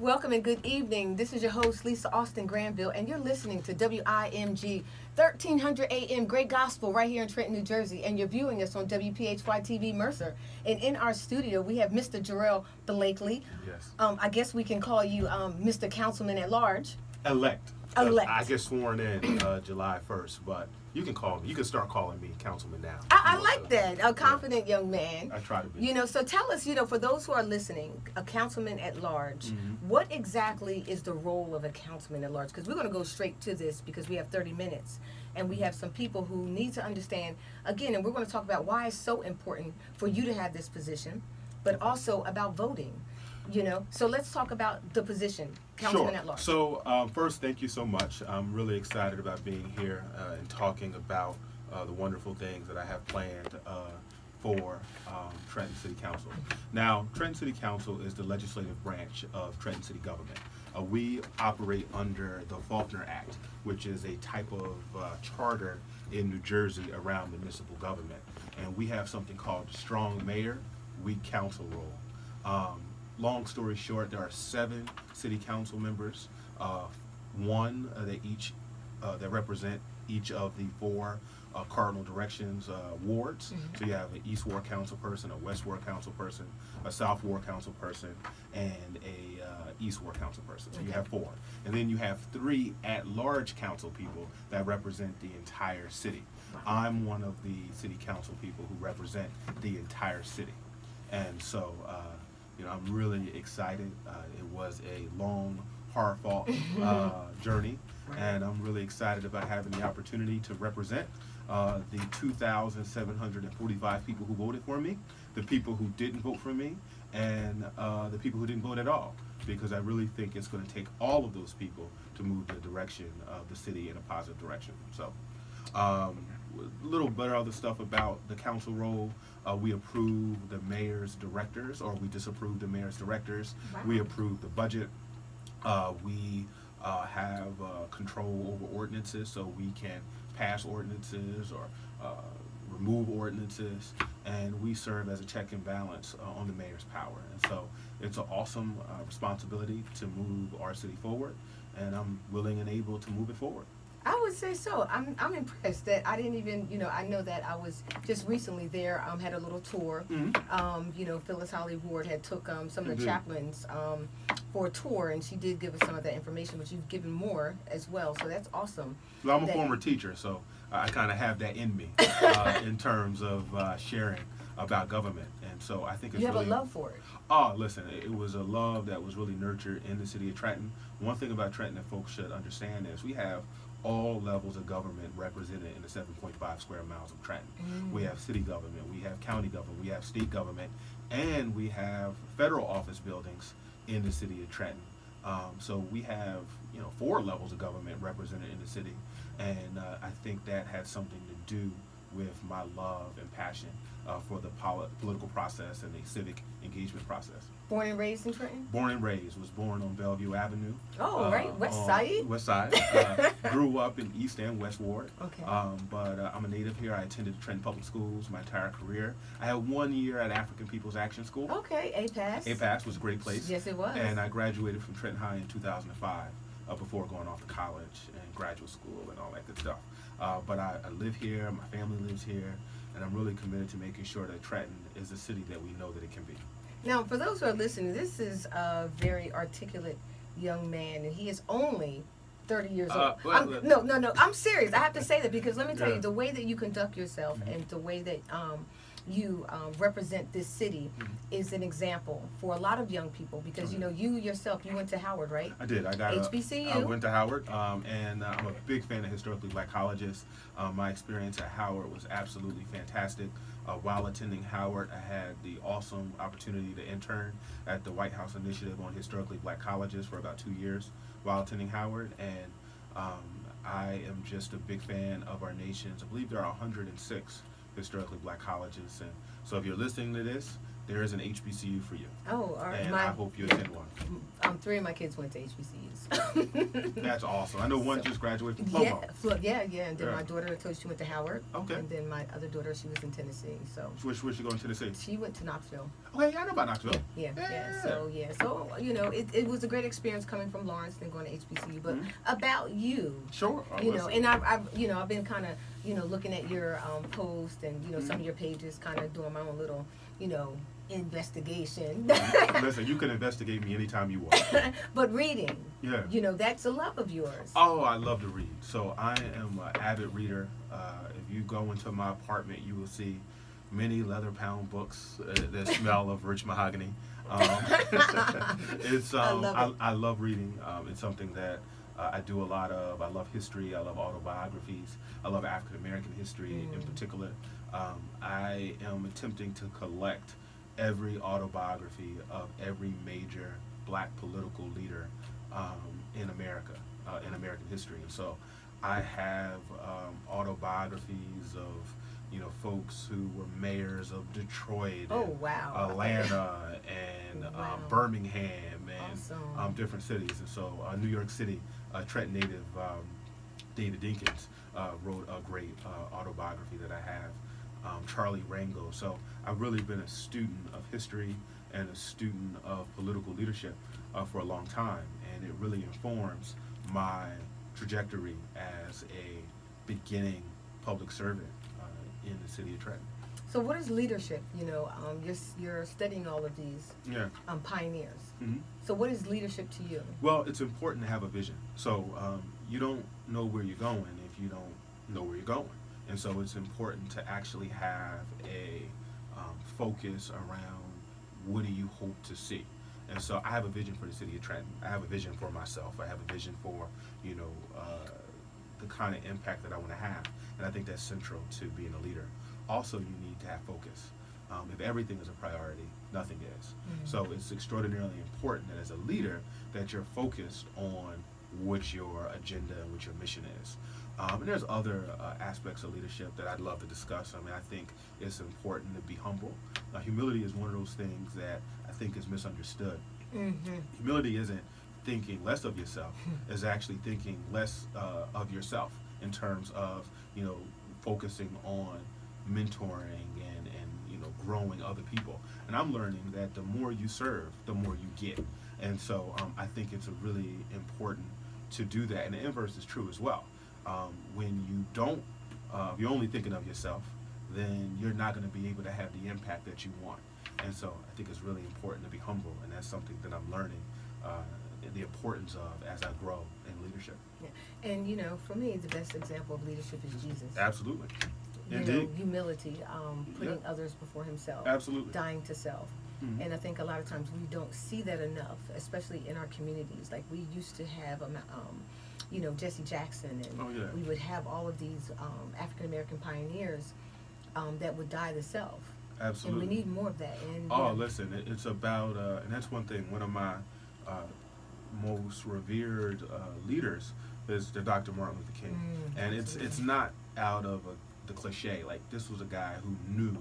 Welcome and good evening. This is your host, Lisa Austin Granville, and you're listening to WIMG 1300 AM Great Gospel right here in Trenton, New Jersey, and you're viewing us on WPHY TV Mercer. And in our studio, we have Mr.Jerell Blakley. Yes. I guess we can call you Mr. Councilman at Large. Elect. Elect. I get sworn in July 1st, but you can call me. You can start calling me Councilman now. I like that. A confident young man. I try to be. So tell us, for those who are listening, a councilman at large, what exactly is the role of a councilman at large? Because we're going to go straight to this because we have 30 minutes and we have some people who need to understand, again, and we're going to talk about why it's so important for you to have this position, but also about voting. So let's talk about the position, councilman at large. So first, thank you so much. I'm really excited about being here and talking about the wonderful things that I have planned for Trenton City Council. Now, Trenton City Council is the legislative branch of Trenton City government. We operate under the Faulkner Act, which is a type of charter in New Jersey around municipal government. And we have something called strong mayor, weak council role. Long story short, there are 7 city council members, one that represent each of the 4 cardinal directions wards. So you have an East Ward council person, a West Ward council person, a South Ward council person, and a East Ward council person. So you have 4. And then you have 3 at-large council people that represent the entire city. I'm one of the city council people who represent the entire city. And so I'm really excited. It was a long, hard-fought journey, and I'm really excited about having the opportunity to represent the 2,745 people who voted for me, the people who didn't vote for me, and the people who didn't vote at all, because I really think it's going to take all of those people to move the direction of the city in a positive direction. So a little bit of other stuff about the council role. We approve the mayor's directors, or we disapprove the mayor's directors. Wow. We approve the budget. We have control over ordinances, so we can pass ordinances or remove ordinances, and we serve as a check and balance on the mayor's power. And so it's an awesome responsibility to move our city forward, and I'm willing and able to move it forward. I would say so. I'm impressed that I didn't even, I know that I was just recently there, had a little tour. Phyllis Holly Ward had took some of the chaplains for a tour, and she did give us some of that information, but you've given more as well, so that's awesome. Well, I'm a former teacher, so I kind of have that in me in terms of sharing about government, and so I think it's you have really, a love for it. Oh, listen, it was a love that was really nurtured in the city of Trenton. One thing about Trenton that folks should understand is we have all levels of government represented in the 7.5 square miles of Trenton. We have city government, we have county government, we have state government, and we have federal office buildings in the city of Trenton. So we have 4 levels of government represented in the city, and I think that has something to do with my love and passion for the political process and the civic engagement process. Born and raised in Trenton? Born and raised. Was born on Bellevue Avenue. Oh, right. West Side? West Side. Grew up in East and West Ward. Okay. But I'm a native here. I attended Trenton Public Schools my entire career. I had 1 year at African People's Action School. Okay, APAS. APAS was a great place. Yes, it was. And I graduated from Trenton High in 2005 before going off to college and graduate school and all that good stuff. But I live here, my family lives here, and I'm really committed to making sure that Trenton is the city that we know that it can be. Now, for those who are listening, this is a very articulate young man, and he is only 30 years old. No, I'm serious. I have to say that because let me tell you, the way that you conduct yourself and the way that you represent this city is an example for a lot of young people because, you yourself, you went to Howard, right? I did. I got HBCU. I went to Howard, and I'm a big fan of historically black colleges. My experience at Howard was absolutely fantastic. While attending Howard, I had the awesome opportunity to intern at the White House Initiative on Historically Black Colleges for about 2 years while attending Howard, and I am just a big fan of our nation's. I believe there are 106 historically black colleges, and so if you're listening to this there is an HBCU for you. Oh, all right. And I hope you attend one. 3 of my kids went to HBCUs. That's awesome. I know one just graduated from Yeah, Como. yeah. And then Yeah. my daughter, I told you, she went to Howard. Okay. And then my other daughter, she was in Tennessee. So Where's she going to Tennessee? she went to Knoxville. Okay, yeah, I know about Knoxville. Yeah. So it was a great experience coming from Lawrence and going to HBCU. But about you, Sure. and I've been kind of looking at your post and some of your pages, kind of doing my own little investigation. Listen, you can investigate me anytime you want. But reading, Yeah. That's a love of yours. Oh, I love to read. So I am an avid reader. If you go into my apartment, you will see many leather-bound books that smell of rich mahogany. It's I love reading. It's something that I do a lot of. I love history. I love autobiographies. I love African American history in particular. I am attempting to collect every autobiography of every major black political leader in America, in American history. And so I have autobiographies of folks who were mayors of Detroit, Atlanta, and Birmingham, and awesome. Different cities. And so New York City, Trenton native David Dinkins wrote a great autobiography that I have. Charlie Rango. So I've really been a student of history and a student of political leadership for a long time, and it really informs my trajectory as a beginning public servant in the city of Trenton. So what is leadership? You're studying all of these pioneers. Mm-hmm. So what is leadership to you? Well, it's important to have a vision. So you don't know where you're going if you don't know where you're going. And so it's important to actually have a focus around what do you hope to see. And so I have a vision for the city of Trenton. I have a vision for myself. I have a vision for, the kind of impact that I want to have. And I think that's central to being a leader. Also, you need to have focus. If everything is a priority, nothing is. Mm-hmm. So it's extraordinarily important that as a leader that you're focused on what your agenda and what your mission is. And there's other aspects of leadership that I'd love to discuss. I mean, I think it's important to be humble. Humility is one of those things that I think is misunderstood. Mm-hmm. Humility isn't thinking less of yourself, it's actually thinking less of yourself in terms of, focusing on mentoring and growing other people. And I'm learning that the more you serve, the more you get. And so I think it's really important to do that. And the inverse is true as well. When you don't, if you're only thinking of yourself, then you're not going to be able to have the impact that you want. And so I think it's really important to be humble, and that's something that I'm learning the importance of as I grow in leadership. Yeah. And for me, the best example of leadership is Jesus. Absolutely. Indeed. Humility, putting others before himself. Absolutely. Dying to self. Mm-hmm. And I think a lot of times we don't see that enough, especially in our communities. Like we used to have Jesse Jackson, and we would have all of these African American pioneers that would die to self. Absolutely. And we need more of that. And listen, it's about, and that's one thing. One of my most revered leaders is the Dr. Martin Luther King, and it's not out of the cliche. Like, this was a guy who knew,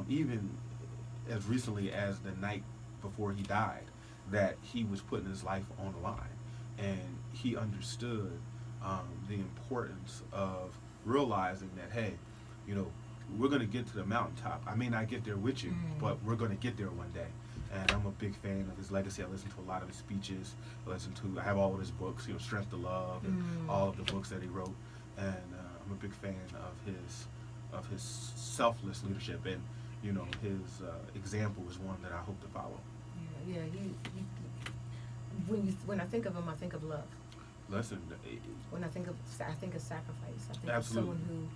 even as recently as the night before he died, that he was putting his life on the line. And he understood the importance of realizing that, hey, we're going to get to the mountaintop. I may not get there with you, but we're going to get there one day. And I'm a big fan of his legacy. I listen to a lot of his speeches. I have all of his books, Strength to Love, and all of the books that he wrote. And I'm a big fan of his selfless leadership. And, his example is one that I hope to follow. Yeah. When I think of him, I think of love. Listen. When I think of sacrifice. I think absolutely. of someone who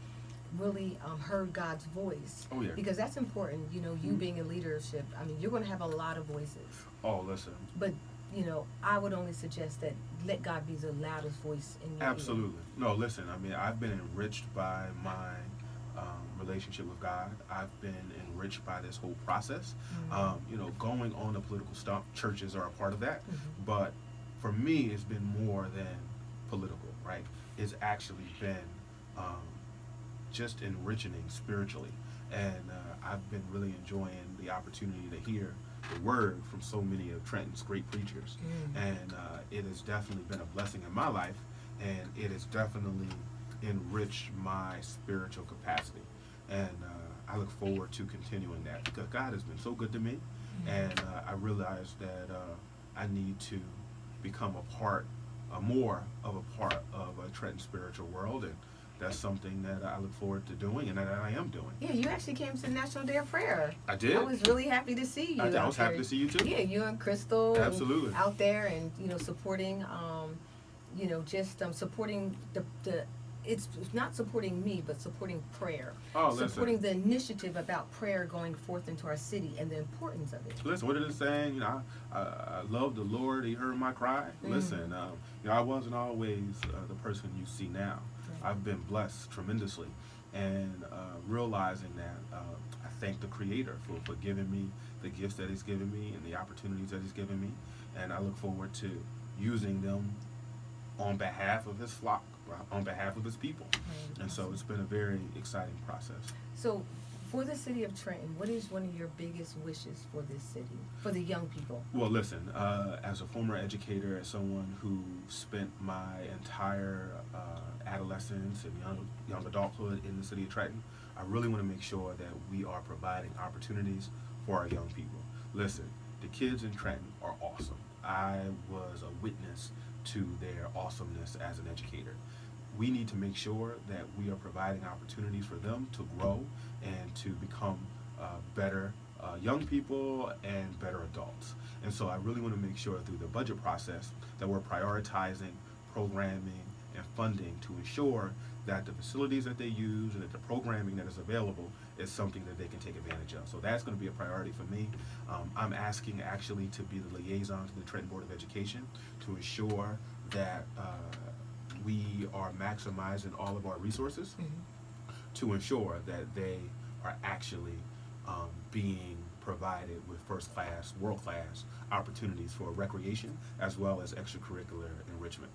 really heard God's voice. Oh, yeah. Because that's important. You being in leadership, I mean, you're going to have a lot of voices. Oh, listen. But, I would only suggest that let God be the loudest voice in your Absolutely. ear. No, listen, I mean, I've been enriched by my relationship with God. I've been enriched by this whole process. Going on the political stump, churches are a part of that. But for me, it's been more than political, right? It's actually been just enriching spiritually. And I've been really enjoying the opportunity to hear the word from so many of Trenton's great preachers. And it has definitely been a blessing in my life, and it has definitely enriched my spiritual capacity. And I look forward to continuing that because God has been so good to me, and I realized that I need to become more of a part of a Trenton spiritual world, and that's something that I look forward to doing, and that I am doing. Yeah, you actually came to the National Day of Prayer. I did. I was really happy to see you. I was happy to see you too. Yeah, you and Crystal. Absolutely. And out there and, supporting, just supporting the it's not supporting me, but supporting prayer. Oh, listen. Supporting the initiative about prayer going forth into our city and the importance of it. Listen, what it is saying, I love the Lord. He heard my cry. Listen, I wasn't always the person you see now. Right. I've been blessed tremendously, and realizing that I thank the Creator for giving me the gifts that He's given me and the opportunities that He's given me, and I look forward to using them on behalf of His flock, on behalf of His people. Right. And so it's been a very exciting process. So for the city of Trenton, what is one of your biggest wishes for this city, for the young people? Well, listen, as a former educator, as someone who spent my entire adolescence and young adulthood in the city of Trenton, I really want to make sure that we are providing opportunities for our young people. Listen, the kids in Trenton are awesome. I was a witness to their awesomeness as an educator. We need to make sure that we are providing opportunities for them to grow and to become better young people and better adults. And so I really want to make sure through the budget process that we're prioritizing programming and funding to ensure that the facilities that they use and that the programming that is available is something that they can take advantage of. So that's going to be a priority for me. I'm asking actually to be the liaison to the Trenton Board of Education to ensure that we are maximizing all of our resources to ensure that they are actually being provided with first-class, world-class opportunities for recreation as well as extracurricular enrichment.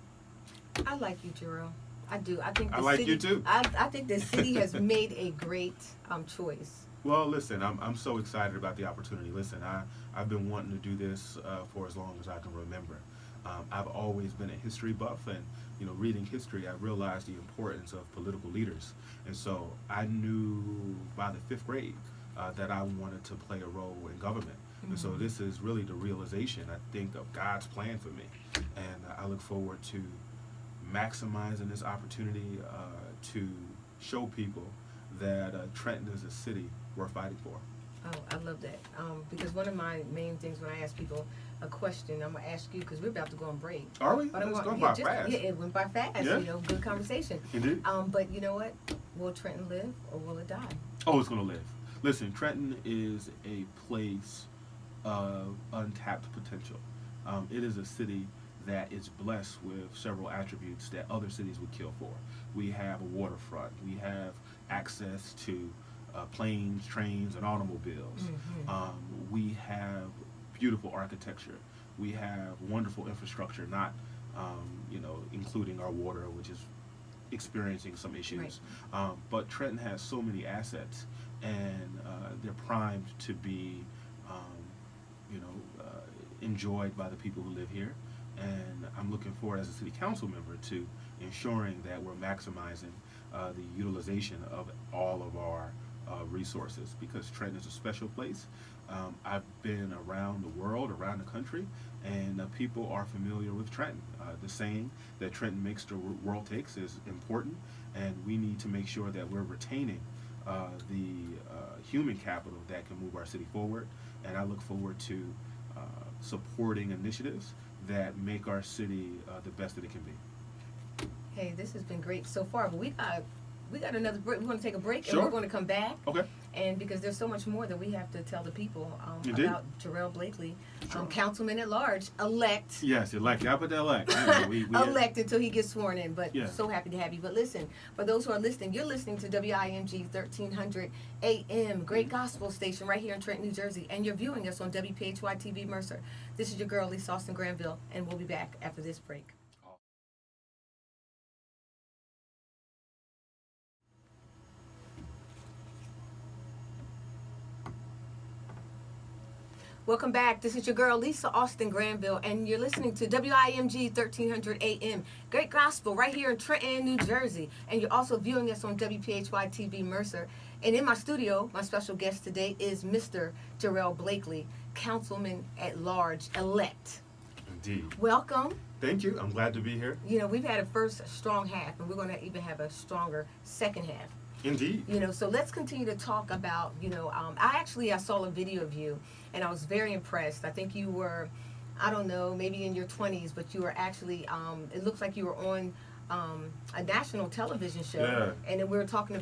I like you, Jerell. I do. I think I like city, you too. I think the city has made a great choice. Well, listen, I'm so excited about the opportunity. Listen, I've been wanting to do this for as long as I can remember. I've always been a history buff, and reading history, I realized the importance of political leaders. And so I knew by the 5th grade that I wanted to play a role in government. And so this is really the realization, I think, of God's plan for me. And I look forward to maximizing this opportunity to show people that Trenton is a city worth fighting for. Oh, I love that. Because one of my main things when I ask people a question, I'm going to ask you because we're about to go on break. Are we? But It's going by fast. Yeah, it went by fast. Yeah. Good conversation. Indeed. But you know what? Will Trenton live or will it die? Oh, it's going to live. Listen, Trenton is a place of untapped potential. It is a city that is blessed with several attributes that other cities would kill for. We have a waterfront. We have access to planes, trains, and automobiles. We have beautiful architecture. We have wonderful infrastructure, not including our water, which is experiencing some issues. Right. But Trenton has so many assets, and they're primed to be enjoyed by the people who live here. And I'm looking forward as a city council member to ensuring that we're maximizing the utilization of all of our resources, because Trenton is a special place. I've been around the world, around the country, and people are familiar with Trenton. The saying that Trenton makes the world takes is important, and we need to make sure that we're retaining the human capital that can move our city forward. And I look forward to supporting initiatives that make our city the best that it can be. Hey, this has been great so far, but we got another break. We're going to take a break, Sure. and we're going to come back. Okay. And because there's so much more that we have to tell the people Indeed. about Jerell Blakley, Sure. Councilman at Large, elect. Yes, elect. I put the elect. We elect until he gets sworn in. But Yeah. so happy to have you. But listen, for those who are listening, you're listening to WIMG 1300 AM, great gospel station right here in Trenton, New Jersey, and you're viewing us on WPHY TV Mercer. This is your girl, Lisa Austin Granville, and we'll be back after this break. Welcome back. This is your girl, Lisa Austin Granville, and you're listening to WIMG 1300 AM. Great gospel right here in Trenton, New Jersey. And you're also viewing us on WPHY TV Mercer. And in my studio, my special guest today is Mr. Jerell Blakley, Councilman at Large elect. Indeed. Welcome. Thank you. I'm glad to be here. You know, we've had a first strong half, and we're going to even have a stronger second half. Indeed. You know, so let's continue to talk about, I saw a video of you, and I was very impressed. I think you were, I don't know, maybe in your 20s, but you were actually, it looks like you were on a national television show. Yeah. And then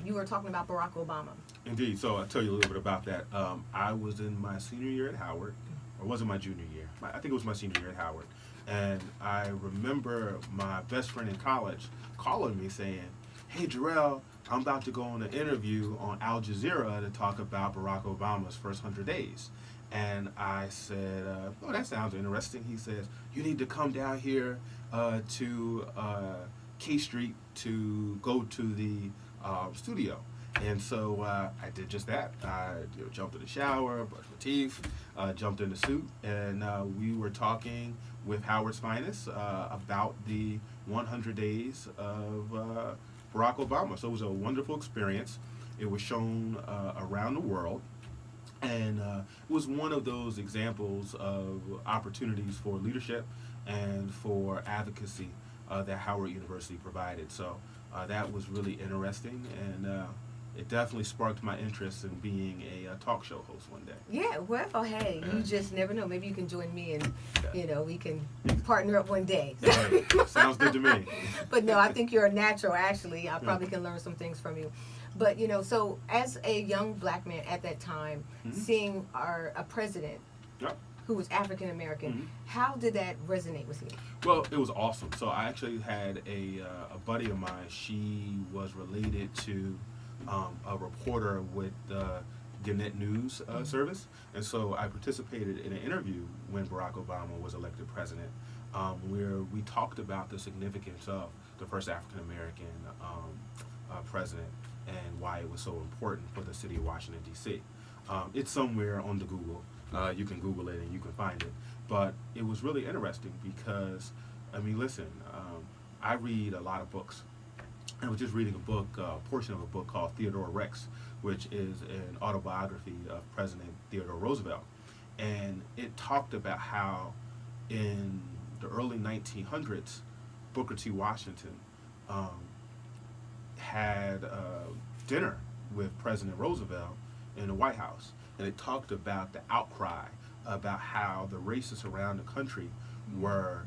you were talking about Barack Obama. Indeed. So I'll tell you a little bit about that. I was in my senior year at Howard, or was it my junior year? I think it was my senior year at Howard. And I remember my best friend in college calling me saying, "Hey, Jerell, I'm about to go on an interview on Al Jazeera to talk about Barack Obama's first 100 days." And I said, "Oh, that sounds interesting." He says, "You need to come down here to K Street to go to the studio." And so I did just that. I jumped in the shower, brushed my teeth, jumped in the suit, and we were talking with Howard's Finest about the 100 days of Barack Obama. So it was a wonderful experience. It was shown around the world, and it was one of those examples of opportunities for leadership and for advocacy that Howard University provided. So that was really interesting, and it definitely sparked my interest in being a talk show host one day. Yeah, well, hey, you just never know. Maybe you can join me and, we can partner up one day. Hey, sounds good to me. But no, I think you're a natural, actually. I probably can learn some things from you. But, so as a young black man at that time, seeing a president Yep. who was African American, how did that resonate with you? Well, it was awesome. So I actually had a buddy of mine. She was related to a reporter with the Gannett News service, and so I participated in an interview when Barack Obama was elected president, where we talked about the significance of the first African American president and why it was so important for the city of Washington, D.C. It's somewhere on the Google. You can Google it and you can find it. But it was really interesting because, listen, I read a lot of books. I was just reading a portion of a book called Theodore Rex, which is an autobiography of President Theodore Roosevelt. And it talked about how in the early 1900s, Booker T. Washington had dinner with President Roosevelt in the White House. And it talked about the outcry about how the racists around the country were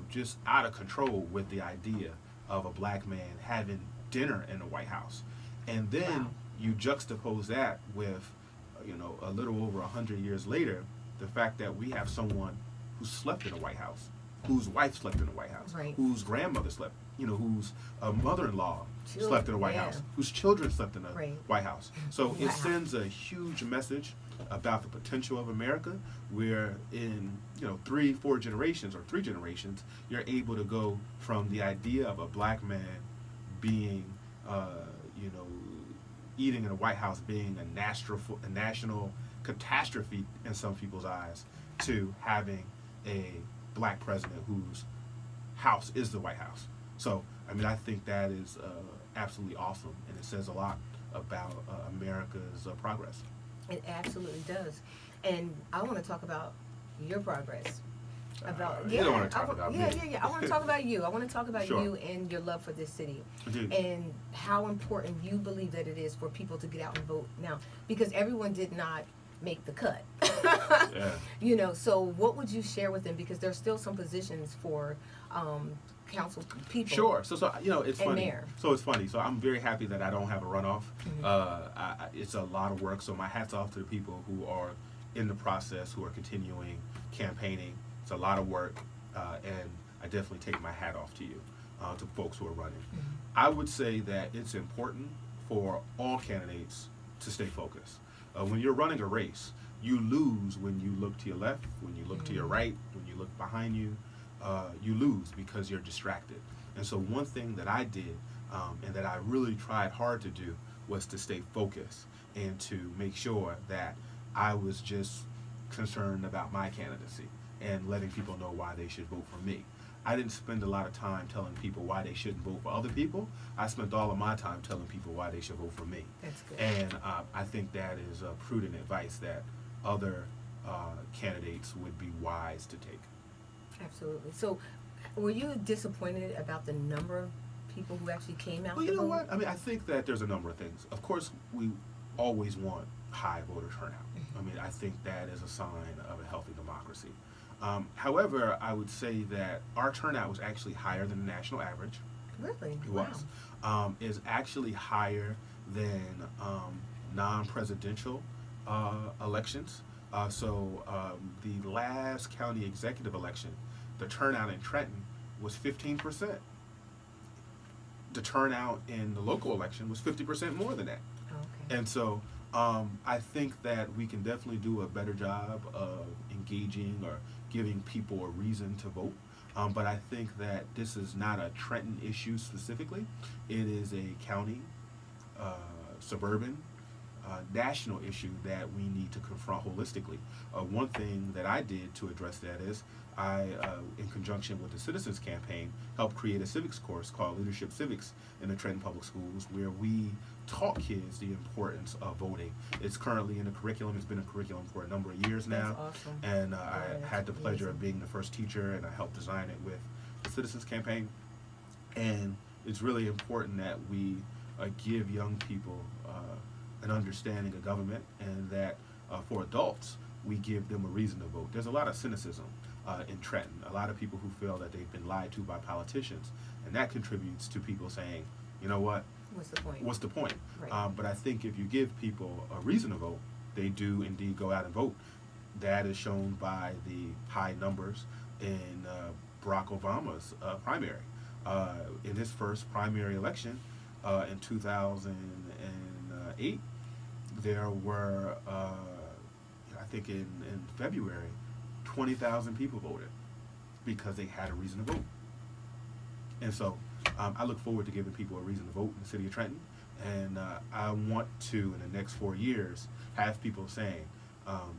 just out of control with the idea of a black man having dinner in the White House. And then you juxtapose that with, a little over 100 years later, the fact that we have someone who slept in the White House, whose wife slept in the White House, right, whose grandmother slept, whose mother-in-law slept in the White House, whose children slept in the White House. So it sends a huge message about the potential of America, where in 3-4 generations or 3 generations, you're able to go from the idea of a black man being, eating in the White House being a national catastrophe in some people's eyes, to having a black president whose house is the White House. So, I think that is absolutely awesome, and it says a lot about America's progress. It absolutely does. And I want to talk about your progress. You don't want to talk about me. Yeah. I want to talk about you. I want to talk about Sure. you and your love for this city. Indeed. And how important you believe that it is for people to get out and vote now. Because everyone did not make the cut. Yeah. So what would you share with them? Because there's still some positions for council people. Sure. So it's funny. Mayor. So it's funny. So I'm very happy that I don't have a runoff. It's a lot of work. So my hat's off to the people who are in the process, who are continuing campaigning. It's a lot of work, and I definitely take my hat off to you, to folks who are running. I would say that it's important for all candidates to stay focused. When you're running a race, you lose when you look to your left, when you look to your right, when you look behind you. You lose because you're distracted. And so one thing that I did, and that I really tried hard to do, was to stay focused and to make sure that I was just concerned about my candidacy and letting people know why they should vote for me. I didn't spend a lot of time telling people why they shouldn't vote for other people. I spent all of my time telling people why they should vote for me. That's good. And I think that is prudent advice that other candidates would be wise to take. Absolutely. So, were you disappointed about the number of people who actually came out Well, to you know vote? what? I mean, I think that there's a number of things. Of course, we always want high voter turnout. I mean, I think that is a sign of a healthy democracy. However, I would say that our turnout was actually higher than the national average. Really? It Wow. was. Is actually higher than non-presidential elections. The last county executive election, the turnout in Trenton was 15%. The turnout in the local election was 50% more than that. Okay. And so I think that we can definitely do a better job of engaging or giving people a reason to vote. But I think that this is not a Trenton issue specifically. It is a county, suburban, national issue that we need to confront holistically. One thing that I did to address that is I, in conjunction with the Citizens Campaign, helped create a civics course called Leadership Civics in the Trenton Public Schools, where we taught kids the importance of voting. It's currently in the curriculum. It's been a curriculum for a number of years now. That's awesome. And Yeah, I that's had the pleasure amazing. of being the first teacher, and I helped design it with the Citizens Campaign. And it's really important that we give young people an understanding of government, and that for adults, we give them a reason to vote. There's a lot of cynicism in Trenton, a lot of people who feel that they've been lied to by politicians, and that contributes to people saying, you know what, What's the point? what's the point? Right. But I think if you give people a reason to vote, they do indeed go out and vote. That is shown by the high numbers in Barack Obama's primary. In his first primary election in 2008, there were, I think in February, 20,000 people voted because they had a reason to vote. And so I look forward to giving people a reason to vote in the city of Trenton. And I want to, in the next 4 years, have people saying,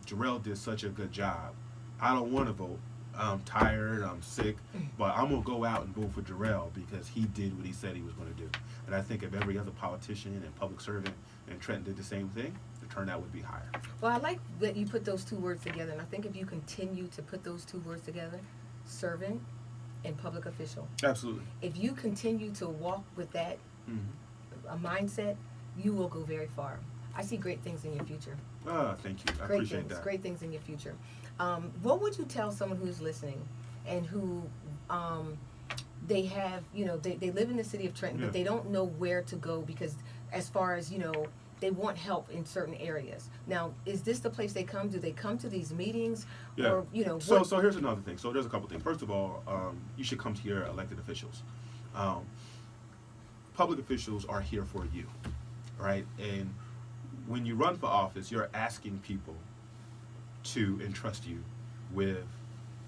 Jerell did such a good job. I don't want to vote. I'm tired, I'm sick, but I'm going to go out and vote for Jerell because he did what he said he was going to do. And I think if every other politician and public servant in Trenton did the same thing, the turnout would be higher. Well, I like that you put those two words together, and I think if you continue to put those two words together, servant and public official, Absolutely. if you continue to walk with that a mindset, you will go very far. I see great things in your future. Thank you. I Great appreciate things, that. great things in your future. What would you tell someone who's listening and who they have, they live in the city of Trenton, Yeah. but they don't know where to go because as far as, they want help in certain areas. Now, is this the place they come? Do they come to these meetings? Yeah. Or, So here's another thing. So there's a couple things. First of all, you should come to your elected officials. Public officials are here for you, right? And when you run for office, you're asking people to entrust you with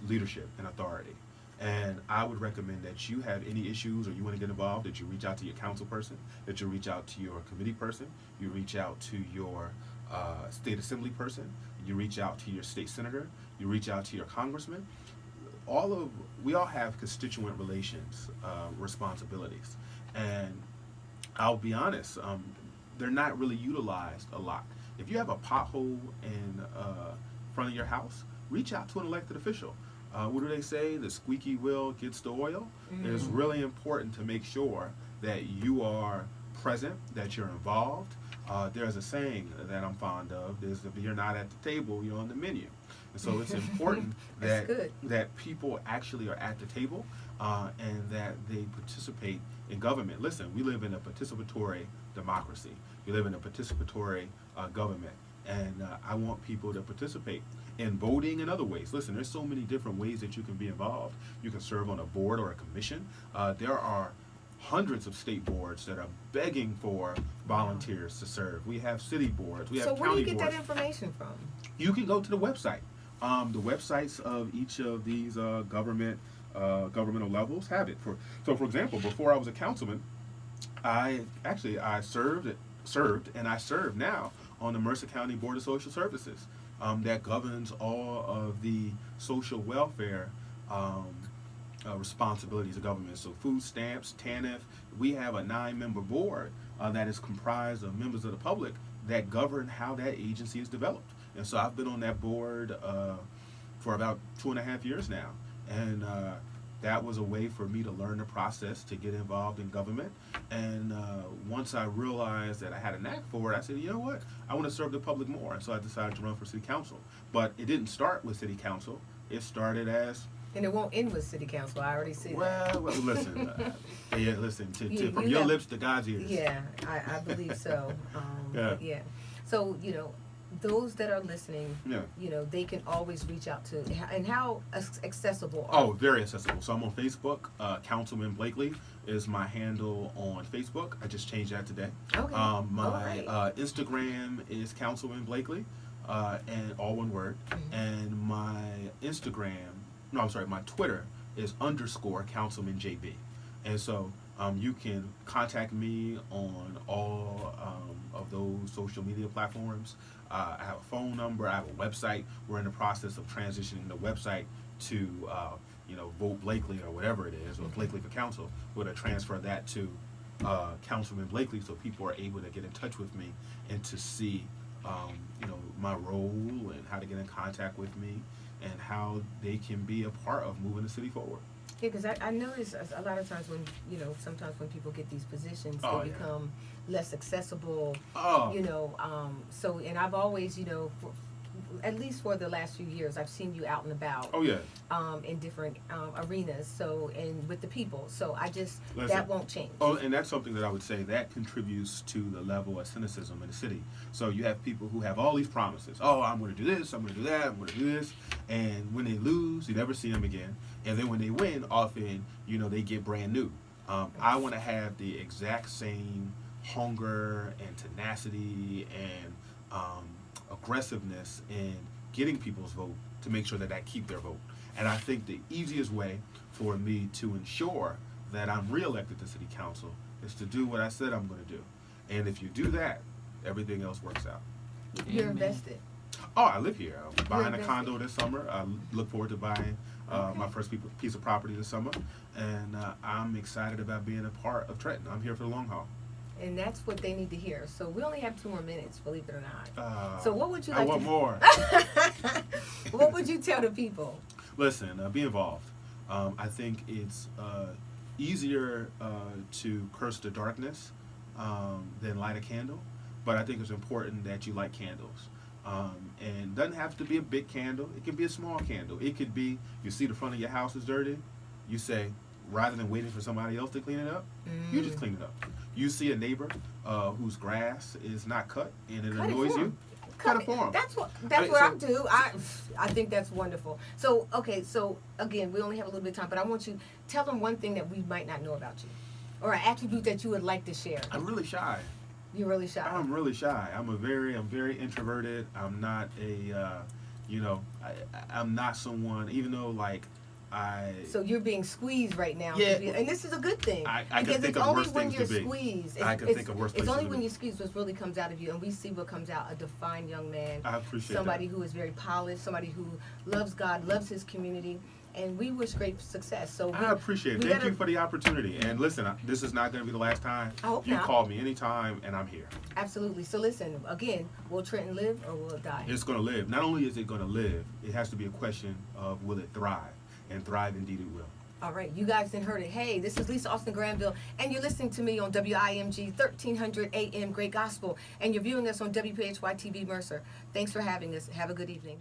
leadership and authority. And I would recommend that you have any issues or you want to get involved, that you reach out to your council person, that you reach out to your committee person, you reach out to your state assembly person, you reach out to your state senator, you reach out to your congressman. We all have constituent relations responsibilities. And I'll be honest, they're not really utilized a lot. If you have a pothole in front of your house, reach out to an elected official. What do they say? The squeaky wheel gets the oil. It's really important to make sure that you are present, that you're involved. There's a saying that I'm fond of, is if you're not at the table, you're on the menu. And so it's important that people actually are at the table and that they participate in government. Listen, we live in a participatory democracy. We live in a participatory government. And I want people to participate in voting in other ways. Listen, there's so many different ways that you can be involved. You can serve on a board or a commission. There are hundreds of state boards that are begging for volunteers to serve. We have city boards. We have So county where do you get boards. that information from? You can go to the website. The websites of each of these governmental levels have it. For example, before I was a councilman, I served and I serve now on the Mercer County Board of Social Services that governs all of the social welfare responsibilities of government. So food stamps, TANF, we have a 9-member board that is comprised of members of the public that govern how that agency is developed. And so I've been on that board for about 2.5 years now. And that was a way for me to learn the process to get involved in government. And once I realized that I had a knack for it, I said, you know what, I want to serve the public more. And so I decided to run for city council. But it didn't start with city council. It started as... And it won't end with city council. I already see well, listen, yeah, listen, from your lips to God's ears. Yeah, I believe so. Yeah. So, those that are listening, they can always reach out to, and how accessible are Oh, very accessible. So I'm on Facebook. Councilman Blakley is my handle on Facebook. I just changed that today. Okay. My Instagram is Councilman Blakley, and all one word. Mm-hmm. And my Twitter is _Councilman JB. And so you can contact me on all of those social media platforms. I have a phone number. I have a website. We're in the process of transitioning the website to, Vote Blakley or whatever it is, or Blakley for Council. We're going to transfer that to Councilman Blakley so people are able to get in touch with me and to see, my role and how to get in contact with me and how they can be a part of moving the city forward. Yeah, because I notice a lot of times when, sometimes when people get these positions, they become less accessible, so, and I've always, at least for the last few years, I've seen you out and about. Oh, yeah. In different arenas, so, and with the people. So Listen, that won't change. Oh, and that's something that I would say that contributes to the level of cynicism in the city. So you have people who have all these promises. Oh, I'm going to do this, I'm going to do that, I'm going to do this. And when they lose, you never see them again. And then when they win, often, they get brand new. I want to have the exact same hunger and tenacity and aggressiveness in getting people's vote to make sure that I keep their vote. And I think the easiest way for me to ensure that I'm reelected to city council is to do what I said I'm going to do. And if you do that, everything else works out. You're invested. Oh, I live here. I'm buying a condo this summer. I look forward to buying my first piece of property this summer. And I'm excited about being a part of Trenton. I'm here for the long haul. And that's what they need to hear. So we only have 2 more minutes, believe it or not. So what would you like I want more. What would you tell the people? Listen, be involved. I think it's easier to curse the darkness than light a candle. But I think it's important that you light candles. And it doesn't have to be a big candle. It can be a small candle. It could be, you see the front of your house is dirty. You say, rather than waiting for somebody else to clean it up, you just clean it up. You see a neighbor whose grass is not cut and it annoys you, cut it for them. That's what I do. I think that's wonderful. So, okay, so again, we only have a little bit of time, but I want you to tell them one thing that we might not know about you, or an attribute that you would like to share. I'm really shy. You're really shy. I'm really shy. I'm very introverted. I'm not I'm not someone, even though So you're being squeezed right now. Yeah. And this is a good thing. I can think of worse things to be. I can think of worse It's things only to when be. you squeeze what really comes out of you, and we see what comes out, a defined young man. I appreciate somebody that. who is very polished, somebody who loves God, loves his community, and we wish great success. So I appreciate it. Thank you for the opportunity. And listen, this is not going to be the last time. I hope you not. call me anytime, and I'm here. Absolutely. So listen, again, will Trenton live or will it die? It's going to live. Not only is it going to live, it has to be a question of will it thrive, and thrive indeed it will. All right, you guys didn't heard it. Hey, this is Lisa Austin Granville, and you're listening to me on WIMG 1300 AM Great Gospel, and you're viewing us on WPHY TV Mercer. Thanks for having us. Have a good evening.